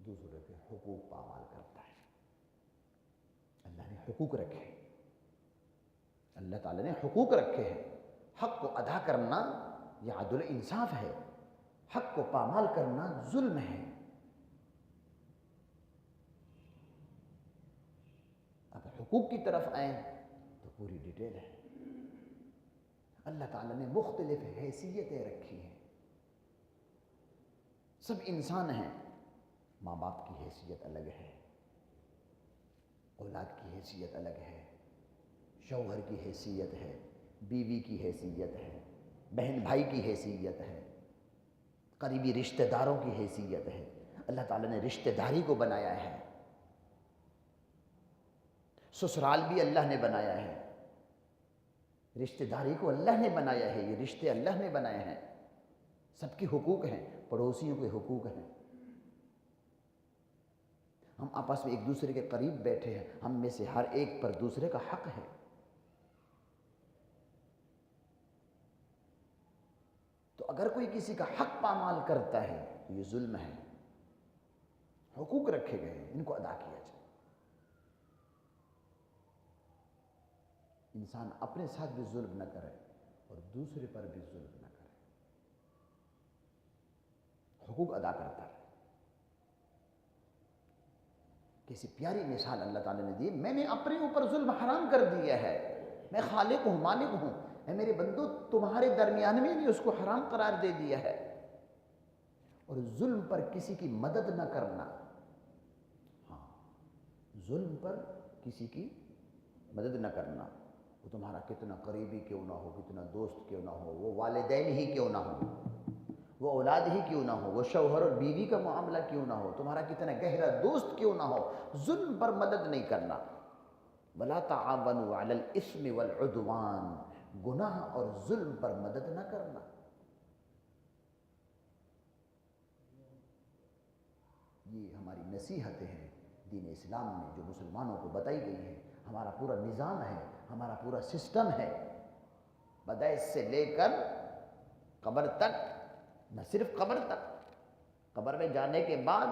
دوسروں کے حقوق پامال کرتا ہے۔ اللہ نے حقوق رکھے ہیں، اللہ تعالیٰ نے حقوق رکھے ہیں، حق کو ادا کرنا یہ عدل انصاف ہے، حق کو پامال کرنا ظلم ہے۔ اب حقوق کی طرف آئیں تو پوری ڈیٹیل ہے۔ اللہ تعالیٰ نے مختلف حیثیتیں رکھی ہیں، سب انسان ہیں، ماں باپ کی حیثیت الگ ہے، اولاد کی حیثیت الگ ہے، شوہر کی حیثیت ہے، بیوی کی حیثیت ہے، بہن بھائی کی حیثیت ہے، قریبی رشتہ داروں کی حیثیت ہے۔ اللہ تعالیٰ نے رشتہ داری کو بنایا ہے، سسرال بھی اللہ نے بنایا ہے، رشتہ داری کو اللہ نے بنایا ہے، یہ رشتے اللہ نے بنائے ہیں، سب کے حقوق ہیں، پڑوسیوں کے حقوق ہیں۔ ہم آپس میں ایک دوسرے کے قریب بیٹھے ہیں، ہم میں سے ہر ایک پر دوسرے کا حق ہے۔ تو اگر کوئی کسی کا حق پامال کرتا ہے تو یہ ظلم ہے۔ حقوق رکھے گئے ہیں، ان کو ادا کیا جائے۔ انسان اپنے ساتھ بھی ظلم نہ کرے اور دوسرے پر بھی ظلم نہ کرے، حقوق ادا کرتا ہے۔ کیسی پیاری مثال اللہ تعالیٰ نے دی، میں نے اپنے اوپر ظلم حرام کر دیا ہے، میں خالق ہوں، مالک ہوں، اے میرے بندو تمہارے درمیان میں بھی اس کو حرام قرار دے دیا ہے۔ اور ظلم پر کسی کی مدد نہ کرنا، ہاں، ظلم پر کسی کی مدد نہ کرنا، وہ تمہارا کتنا قریبی کیوں نہ ہو، کتنا دوست کیوں نہ ہو، وہ والدین ہی کیوں نہ ہو، وہ اولاد ہی کیوں نہ ہو، وہ شوہر اور بیوی کا معاملہ کیوں نہ ہو، تمہارا کتنا گہرا دوست کیوں نہ ہو، ظلم پر مدد نہیں کرنا۔ وَلَا تَعَاوَنُوا عَلَى الْإِثْمِ وَالْعُدْوَانِ، گناہ اور ظلم پر مدد نہ کرنا۔ یہ ہماری نصیحتیں ہیں دین اسلام میں جو مسلمانوں کو بتائی گئی ہیں۔ ہمارا پورا نظام ہے، ہمارا پورا سسٹم ہے، بدائش سے لے کر قبر تک، نہ صرف قبر تک، قبر میں جانے کے بعد،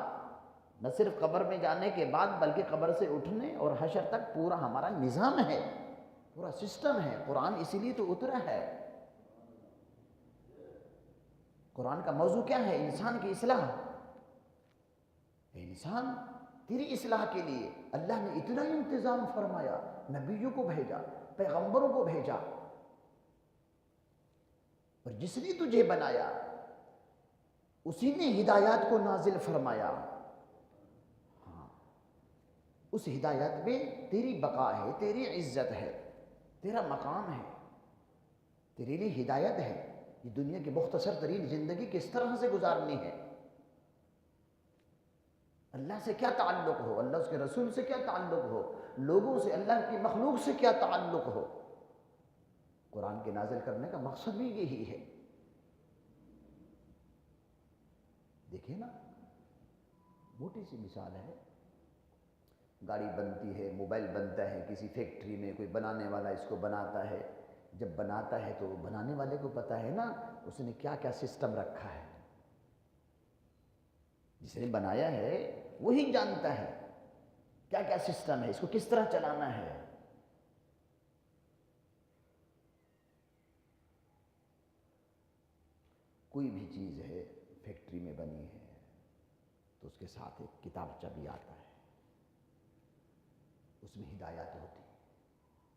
نہ صرف قبر میں جانے کے بعد بلکہ قبر سے اٹھنے اور حشر تک پورا ہمارا نظام ہے، پورا سسٹم ہے۔ قرآن اسی لیے تو اترا ہے۔ قرآن کا موضوع کیا ہے؟ انسان کی اصلاح۔ اے انسان، تیری اصلاح کے لیے اللہ نے اتنا انتظام فرمایا، نبیوں کو بھیجا، پیغمبروں کو بھیجا، اور جس نے تجھے بنایا اسی نے ہدایات کو نازل فرمایا۔ ہاں، اس ہدایت میں تیری بقا ہے، تیری عزت ہے، تیرا مقام ہے، تیرے لیے ہدایت ہے۔ یہ دنیا کی مختصر ترین زندگی کس طرح سے گزارنی ہے، اللہ سے کیا تعلق ہو، اللہ اس کے رسول سے کیا تعلق ہو، لوگوں سے، اللہ کی مخلوق سے کیا تعلق ہو۔ قرآن کے نازل کرنے کا مقصد بھی یہی ہے۔ دیکھیں نا، موٹی سی مثال ہے، گاڑی بنتی ہے، موبائل بنتا ہے، کسی فیکٹری میں کوئی بنانے والا اس کو بناتا ہے۔ جب بناتا ہے تو بنانے والے کو پتہ ہے نا اس نے کیا کیا سسٹم رکھا ہے۔ جس نے بنایا ہے وہی جانتا ہے کیا کیا سسٹم ہے، اس کو کس طرح چلانا ہے۔ کوئی بھی چیز ہے فیکٹری میں بنی ہے تو اس کے ساتھ ایک کتابچہ بھی آتا ہے، اس میں ہدایات ہوتی ہے۔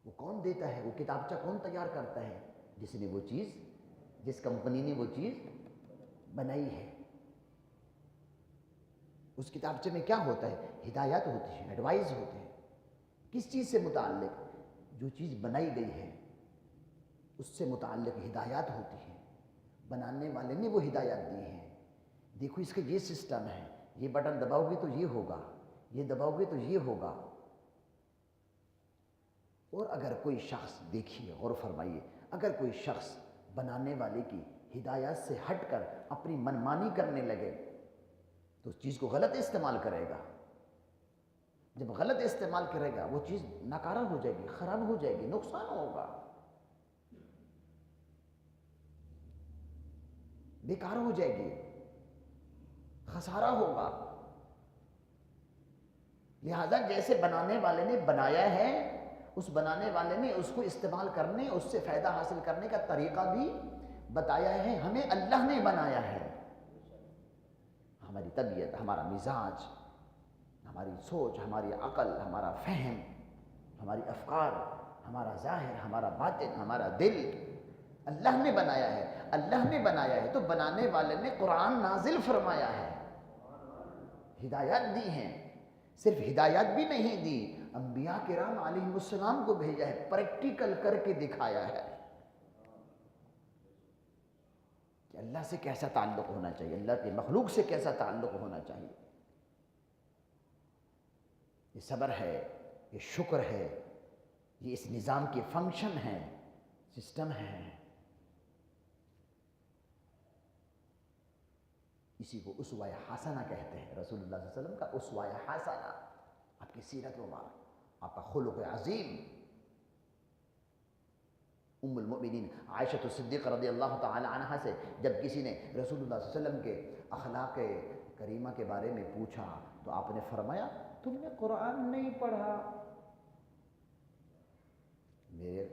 وہ کون دیتا ہے؟ وہ کتابچہ کون تیار کرتا ہے؟ جس نے وہ چیز، جس کمپنی نے وہ چیز بنائی ہے۔ اس کتابچے میں کیا ہوتا ہے؟ ہدایات ہوتی ہیں، ایڈوائز ہوتے ہیں، کس چیز سے متعلق؟ جو چیز بنائی گئی ہے اس سے متعلق ہدایات ہوتی ہیں، بنانے والے نے وہ ہدایات دی ہیں۔ دیکھو اس کا یہ سسٹم ہے، یہ بٹن دباؤ گے تو یہ ہوگا، یہ دباؤ گے تو یہ ہوگا۔ اور اگر کوئی شخص، دیکھیے غور فرمائیے، اگر کوئی شخص بنانے والے کی ہدایات سے ہٹ کر اپنی منمانی کرنے لگے تو اس چیز کو غلط استعمال کرے گا۔ جب غلط استعمال کرے گا وہ چیز ناکارہ ہو جائے گی، خراب ہو جائے گی، نقصان ہوگا، بیکار ہو جائے گی، خسارہ ہوگا۔ لہذا جیسے بنانے والے نے بنایا ہے، اس بنانے والے نے اس کو استعمال کرنے، اس سے فائدہ حاصل کرنے کا طریقہ بھی بتایا ہے۔ ہمیں اللہ نے بنایا ہے۔ ہماری طبیعت، ہمارا مزاج، ہماری سوچ، ہماری عقل، ہمارا فہم، ہماری افکار، ہمارا ظاہر، ہمارا باطن، ہمارا دل اللہ نے بنایا ہے۔ اللہ نے بنایا ہے تو بنانے والے نے قرآن نازل فرمایا ہے، ہدایات دی ہیں۔ صرف ہدایات بھی نہیں دی، انبیاء کرام علیہ السلام کو بھیجا ہے، پریکٹیکل کر کے دکھایا ہے کہ اللہ سے کیسا تعلق ہونا چاہیے، اللہ کی مخلوق سے کیسا تعلق ہونا چاہیے۔ یہ صبر ہے، یہ شکر ہے، یہ اس نظام کے فنکشن ہیں، سسٹم ہے۔ اسی کو اسوہ حسنہ کہتے ہیں، رسول اللہ صلی اللہ علیہ وسلم کا اسوہ حسنہ، آپ کی سیرت مبارک، آپ کا خلق عظیم۔ ام المؤمنین عائشہ صدیقہ رضی اللہ تعالی عنہا سے جب کسی نے رسول اللہ صلی اللہ علیہ وسلم کے اخلاق کریمہ کے بارے میں پوچھا تو آپ نے فرمایا، تم نے قرآن نہیں پڑھا، میرے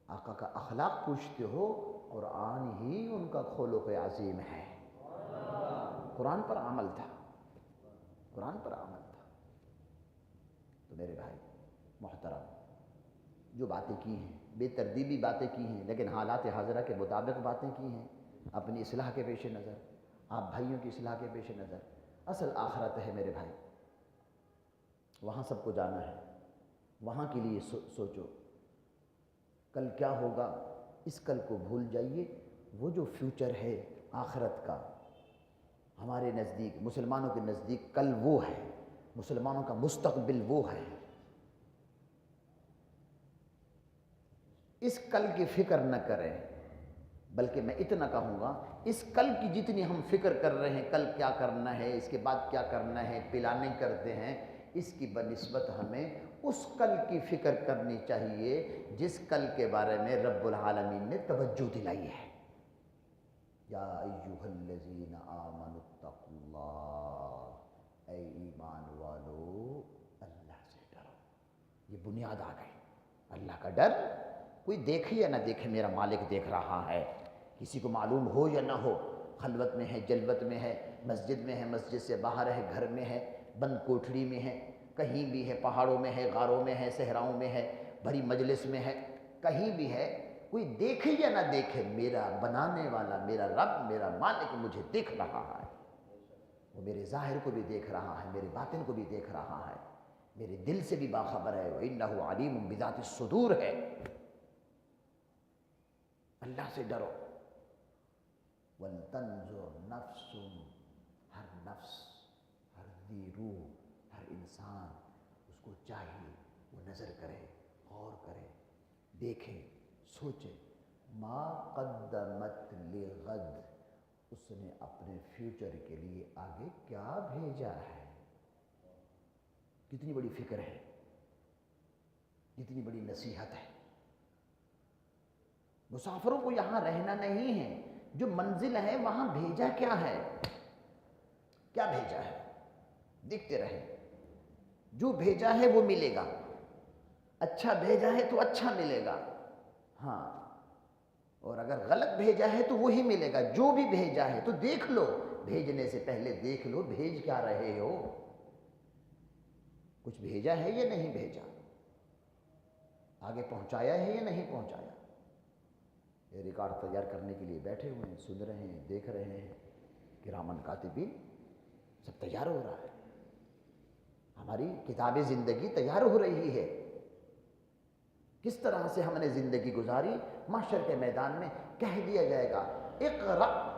آقا کا اخلاق پوچھتے ہو، قرآن ہی ان کا خلق عظیم ہے۔ قرآن پر عمل تھا، قرآن پر عمل تھا۔ تو میرے بھائی محترم، جو باتیں کی ہیں، بے ترتیبی باتیں کی ہیں، لیکن حالات حاضرہ کے مطابق باتیں کی ہیں، اپنی اصلاح کے پیش نظر، آپ بھائیوں کی اصلاح کے پیش نظر۔ اصل آخرت ہے میرے بھائی، وہاں سب کو جانا ہے، وہاں کے لیے سوچو کل کیا ہوگا، اس کل کو بھول جائیے، وہ جو فیوچر ہے آخرت کا ہمارے نزدیک، مسلمانوں کے نزدیک کل وہ ہے، مسلمانوں کا مستقبل وہ ہے۔ اس کل کی فکر نہ کریں، بلکہ میں اتنا کہوں گا، اس کل کی جتنی ہم فکر کر رہے ہیں، کل کیا کرنا ہے، اس کے بعد کیا کرنا ہے، پلاننگ کرتے ہیں، اس کی بنسبت ہمیں اس کل کی فکر کرنی چاہیے جس کل کے بارے میں رب العالمین نے توجہ دلائی ہے۔ یا ایھا الذین آمنوا اتقوا اللہ، اے ایمان والو اللہ سے ڈرو۔ یہ بنیاد آ گئی، اللہ کا ڈر۔ کوئی دیکھے یا نہ دیکھے، میرا مالک دیکھ رہا ہے، کسی کو معلوم ہو یا نہ ہو، خلوت میں ہے، جلوت میں ہے، مسجد میں ہے، مسجد سے باہر ہے، گھر میں ہے، بند کوٹھڑی میں ہے، کہیں بھی ہے، پہاڑوں میں ہے، غاروں میں ہے، صحراؤں میں ہے، بڑی مجلس میں ہے، کہیں بھی ہے، کوئی دیکھے یا نہ دیکھے، میرا بنانے والا، میرا رب، میرا مالک مجھے دیکھ رہا ہے۔ وہ میرے ظاہر کو بھی دیکھ رہا ہے، میرے باطن کو بھی دیکھ رہا ہے، میرے دل سے بھی باخبر ہے، وَإِنَّهُ عَلِيمٌ بِذَاتِ الصُّدُورِ ہے۔ اللہ سے ڈرو۔ وَلْتَنظُرْ نَفْسٌ، ہر نفس، ہر ذی روح، ہر انسان، اس کو چاہیے وہ نظر کرے، غور کرے، دیکھے، سوچے، ما قدمت لغد، اس نے اپنے فیوچر کے لیے آگے کیا بھیجا ہے۔ کتنی بڑی فکر ہے، کتنی بڑی نصیحت ہے۔ مسافروں کو یہاں رہنا نہیں ہے، جو منزل ہے وہاں بھیجا کیا ہے، کیا بھیجا ہے، دیکھتے رہے۔ جو بھیجا ہے وہ ملے گا، اچھا بھیجا ہے تو اچھا ملے گا، ہاں، اور اگر غلط بھیجا ہے تو وہی ملے گا۔ جو بھی بھیجا ہے تو دیکھ لو، بھیجنے سے پہلے دیکھ لو بھیج کیا رہے ہو، کچھ بھیجا ہے یا نہیں بھیجا، آگے پہنچایا ہے یا نہیں پہنچایا۔ یہ ریکارڈ تیار کرنے کے لیے بیٹھے ہوئے ہیں، سن رہے ہیں، دیکھ رہے ہیں، کرامن کاتبین، سب تیار ہو رہا ہے، ہماری کتاب زندگی تیار ہو رہی ہے۔ کس طرح سے ہم نے زندگی گزاری، محشر کے میدان میں کہہ دیا جائے گا، اقرأ